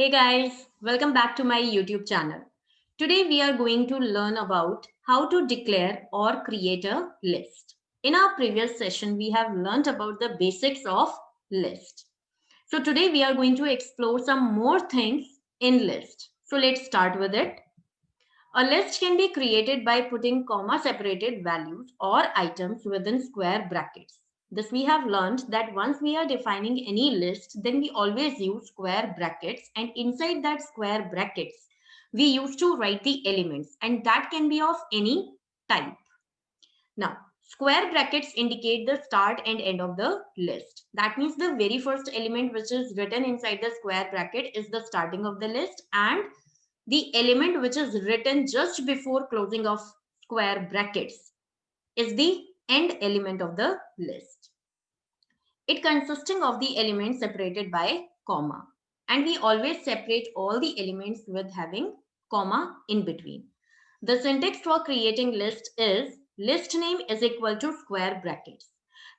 Hey guys, welcome back to my YouTube channel. Today we are going to learn about how to declare or create a list. In our previous session, we have learned about the basics of list. So today we are going to explore some more things in list. So let's start with it. A list can be created by putting comma separated values or items within square brackets. This we have learned that once we are defining any list, then we always use square brackets, and inside that square brackets, we used to write the elements, and that can be of any type. Now, square brackets indicate the start and end of the list. That means the very first element which is written inside the square bracket is the starting of the list, and the element which is written just before closing of square brackets is the end element of the list. It consisting of the elements separated by comma, and we always separate all the elements with having comma in between. The syntax for creating list is list name is equal to square brackets.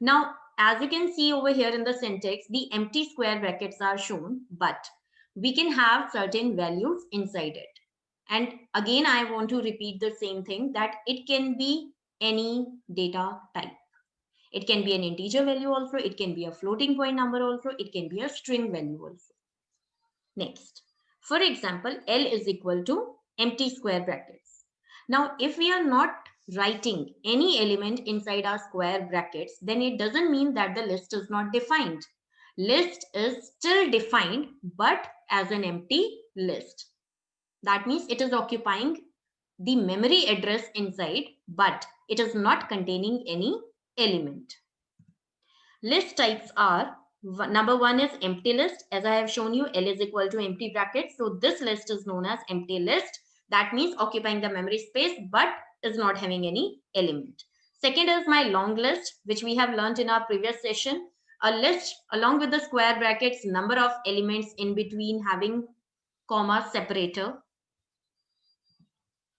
Now, as you can see over here in the syntax, the empty square brackets are shown, but we can have certain values inside it. And again, I want to repeat the same thing that it can be any data type. It can be an integer value also, it can be a floating point number also, it can be a string value also. Next, for example, L is equal to empty square brackets. Now, if we are not writing any element inside our square brackets, then it doesn't mean that the list is not defined. List is still defined, but as an empty list. That means it is occupying the memory address inside, but it is not containing any element. List types are, number one is empty list. As I have shown you, L is equal to empty brackets. So this list is known as empty list. That means occupying the memory space, but is not having any element. Second is my long list, which we have learned in our previous session. A list along with the square brackets, number of elements in between having comma separator.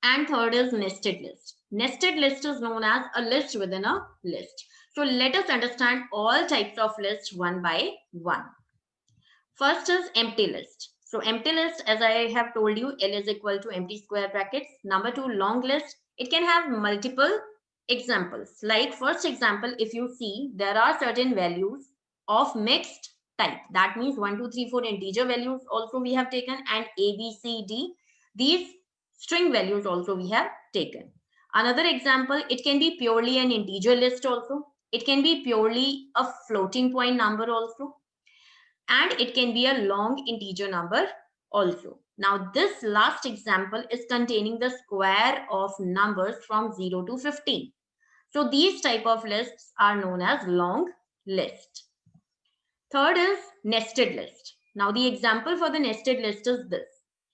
And third is nested list. Nested list is known as a list within a list. So let us understand all types of lists one by one. First is empty list. So empty list, as I have told you, L is equal to empty square brackets. Number two, long list. It can have multiple examples. Like first example, if you see, there are certain values of mixed type. That means 1, 2, 3, 4 integer values also we have taken, and A, B, C, D. These string values also we have taken. Another example, it can be purely an integer list also. It can be purely a floating point number also. And it can be a long integer number also. Now, this last example is containing the square of numbers from 0 to 15. So, these type of lists are known as long list. Third is nested list. Now, the example for the nested list is this.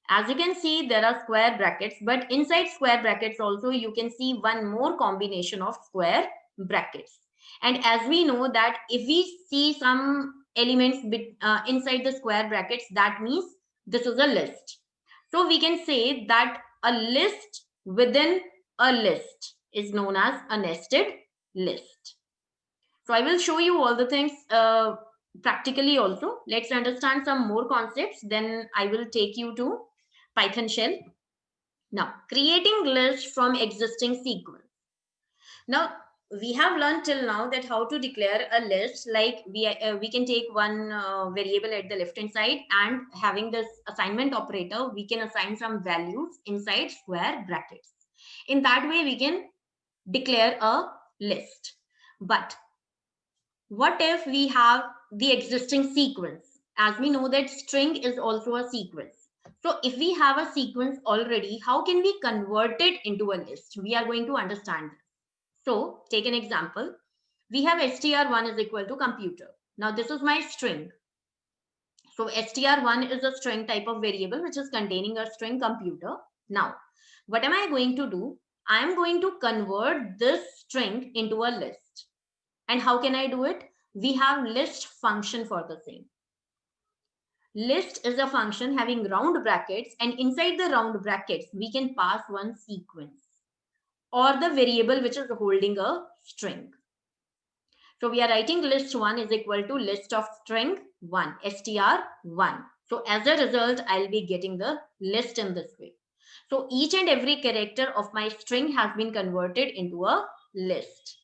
As you can see, there are square brackets, but inside square brackets also you can see one more combination of square brackets. And as we know that if we see some elements inside the square brackets, that means this is a list. So we can say that a list within a list is known as a nested list. So I will show you all the things practically also. Let's understand some more concepts. Then I will take you to Python shell. Now, creating list from existing sequence. Now, we have learned till now that how to declare a list. Like we can take one variable at the left hand side, and having this assignment operator, we can assign some values inside square brackets. In that way, we can declare a list. But what if we have the existing sequence? As we know that string is also a sequence. So if we have a sequence already, how can we convert it into a list? We are going to understand this. So take an example. We have str1 is equal to computer. Now this is my string. So str1 is a string type of variable which is containing a string computer. Now, what am I going to do? I am going to convert this string into a list. And how can I do it? We have list function for the same. List is a function having round brackets, and inside the round brackets, we can pass one sequence or the variable which is holding a string. So we are writing list1 is equal to list of string 1, str1. So as a result, I'll be getting the list in this way. So each and every character of my string has been converted into a list.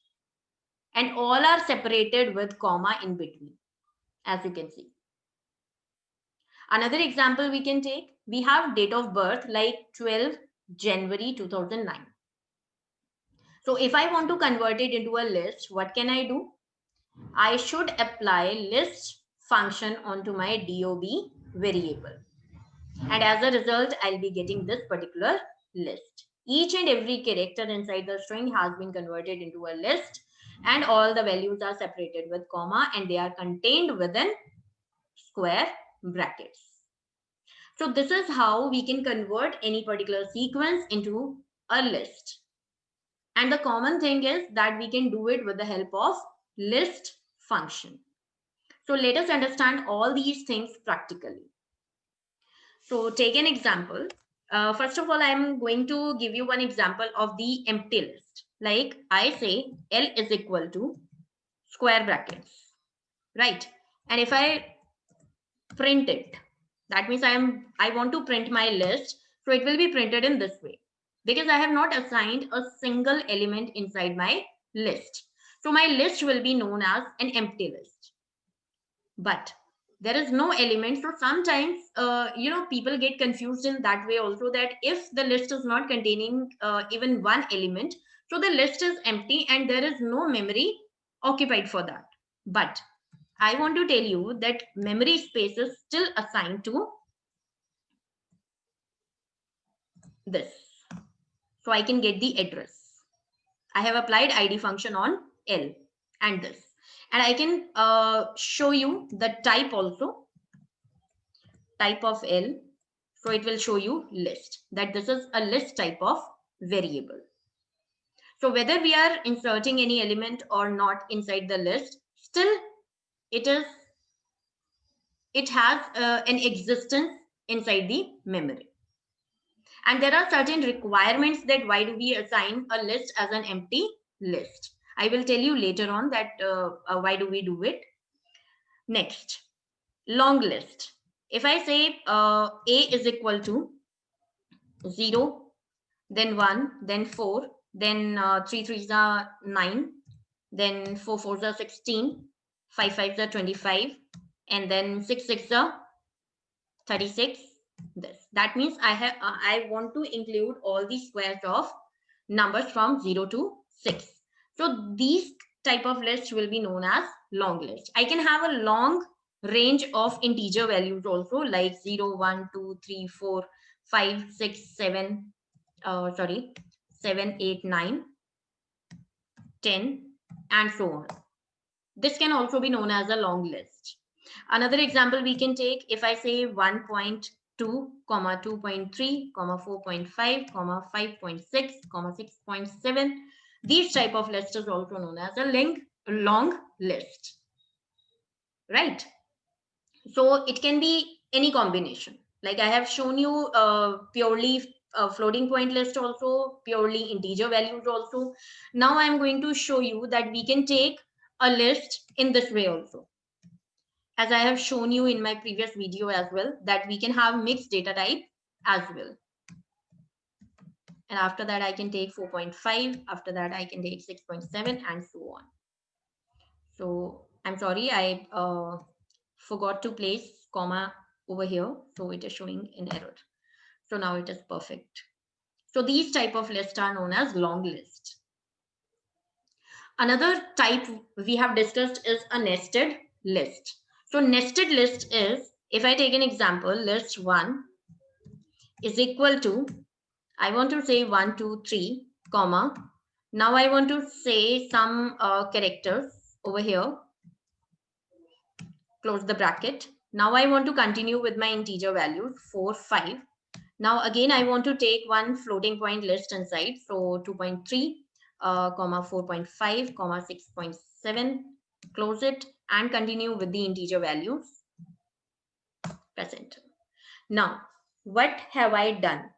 And all are separated with comma in between, as you can see. Another example we can take, we have date of birth like 12 January 2009. So if I want to convert it into a list, what can I do? I should apply list function onto my DOB variable. And as a result, I'll be getting this particular list. Each and every character inside the string has been converted into a list, and all the values are separated with comma, and they are contained within square brackets. So this is how we can convert any particular sequence into a list. And the common thing is that we can do it with the help of list function. So let us understand all these things practically. So take an example. First of all, I'm going to give you one example of the empty list. Like I say L is equal to square brackets, right? And if I print it, that means I want to print my list. So it will be printed in this way because I have not assigned a single element inside my list. So my list will be known as an empty list. But there is no element. So sometimes, people get confused in that way also, that if the list is not containing even one element, so the list is empty and there is no memory occupied for that. But I want to tell you that memory space is still assigned to this. So I can get the address. I have applied ID function on L and this. And I can show you the type also. Type of L. So it will show you list, that this is a list type of variable. So whether we are inserting any element or not inside the list, still it has an existence inside the memory. And there are certain requirements that why do we assign a list as an empty list. I will tell you later on that why do we do it. Next, long list. If I say A is equal to 0, then 1, then 4, then 3 3s are 9, then 4 4s are 16, 5 5s are 25, and then 6 6 are 36. That means I want to include all the squares of numbers from 0 to 6. So these type of lists will be known as long list. I can have a long range of integer values also, like 0 1 2 3 4 5 6 7 7 8 9 10 and so on. This can also be known as a long list. Another example we can take, if I say 1.2, 2.3, 4.5, 5.6, 6.7, these type of lists is also known as a long list, right? So it can be any combination. Like I have shown you purely floating point list also, purely integer values also. Now I'm going to show you that we can take a list in this way also. As I have shown you in my previous video as well, that we can have mixed data type as well. And after that, I can take 4.5. After that, I can take 6.7 and so on. So I'm sorry, I forgot to place comma over here. So it is showing an error. So now it is perfect. So these type of lists are known as long list. Another type we have discussed is a nested list. So nested list is, if I take an example, list 1 is equal to, I want to say 1, 2, 3, comma. Now I want to say some characters over here. Close the bracket. Now I want to continue with my integer values 4, 5. Now again I want to take one floating point list inside. So 2.3, comma 4.5, comma 6.7. Close it and continue with the integer values. Press enter. Now what have I done?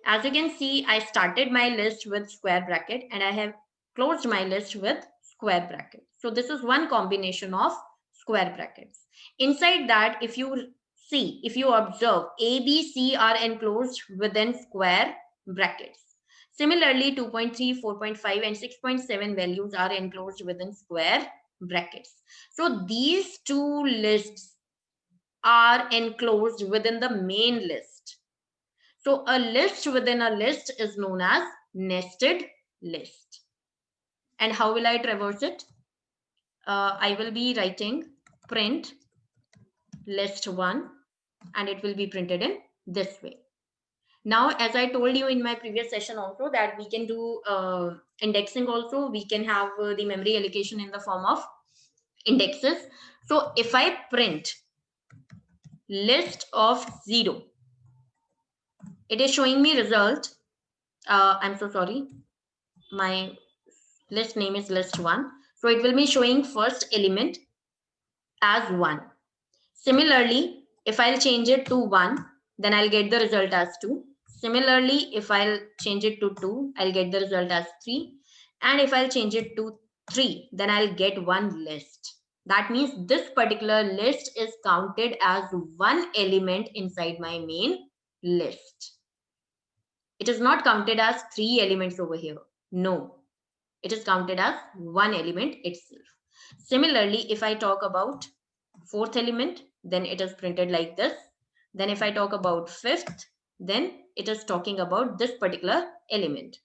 As you can see, I started my list with square bracket and I have closed my list with square bracket. So this is one combination of square brackets. Inside that, if you C, if you observe, A, B, C are enclosed within square brackets. Similarly, 2.3, 4.5 and 6.7 values are enclosed within square brackets. So these two lists are enclosed within the main list. So a list within a list is known as nested list. And how will I traverse it? I will be writing print list 1 and it will be printed in this way. Now, as I told you in my previous session also, that we can do indexing also. We can have the memory allocation in the form of indexes. So if I print list of 0, it is showing me result. I'm so sorry. My list name is list 1. So it will be showing first element as 1. Similarly, if I'll change it to 1, then I'll get the result as 2. Similarly, if I'll change it to 2, I'll get the result as 3. And if I'll change it to 3, then I'll get one list. That means this particular list is counted as one element inside my main list. It is not counted as 3 elements over here. No, it is counted as one element itself. Similarly, if I talk about fourth element, then it is printed like this. Then if I talk about fifth, then it is talking about this particular element.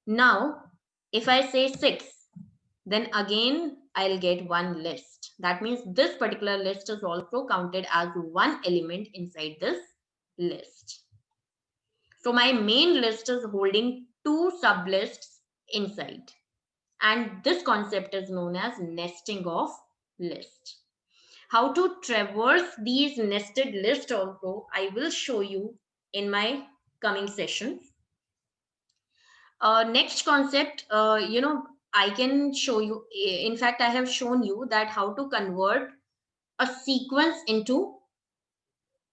Now, if I say 6, then again I'll get one list. That means this particular list is also counted as one element inside this list. So my main list is holding 2 sublists inside. And this concept is known as nesting of list. How to traverse these nested lists also, I will show you in my coming sessions. Next concept, I can show you. In fact, I have shown you that how to convert a sequence into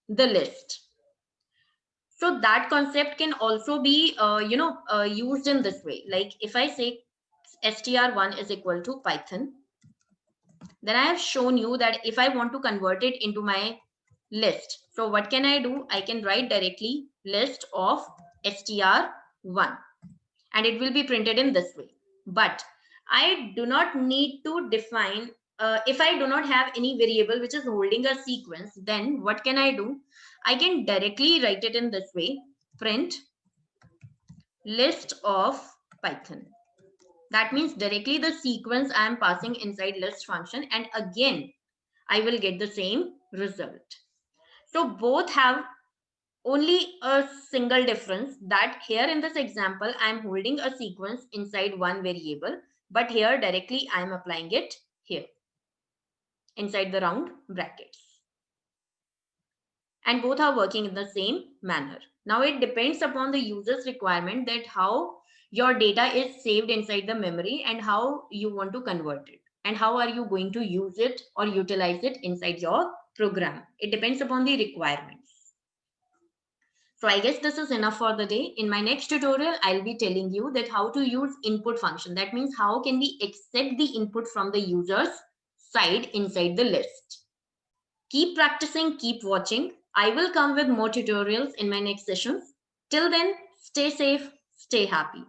the list. So that concept can also be, used in this way. Like if I say str1 is equal to Python, then I have shown you that if I want to convert it into my list, so what can I do? I can write directly list of str1 and it will be printed in this way. But I do not need to define, if I do not have any variable which is holding a sequence, then what can I do? I can directly write it in this way, print list of Python. That means directly the sequence I am passing inside list function, and again, I will get the same result. So both have only a single difference, that here in this example, I am holding a sequence inside one variable, but here directly I am applying it here inside the round brackets. And both are working in the same manner. Now it depends upon the user's requirement that how your data is saved inside the memory and how you want to convert it and how are you going to use it or utilize it inside your program. It depends upon the requirements. So I guess this is enough for the day. In my next tutorial, I'll be telling you that how to use input function. That means how can we accept the input from the user's side inside the list. Keep practicing, keep watching. I will come with more tutorials in my next sessions. Till then, stay safe, stay happy.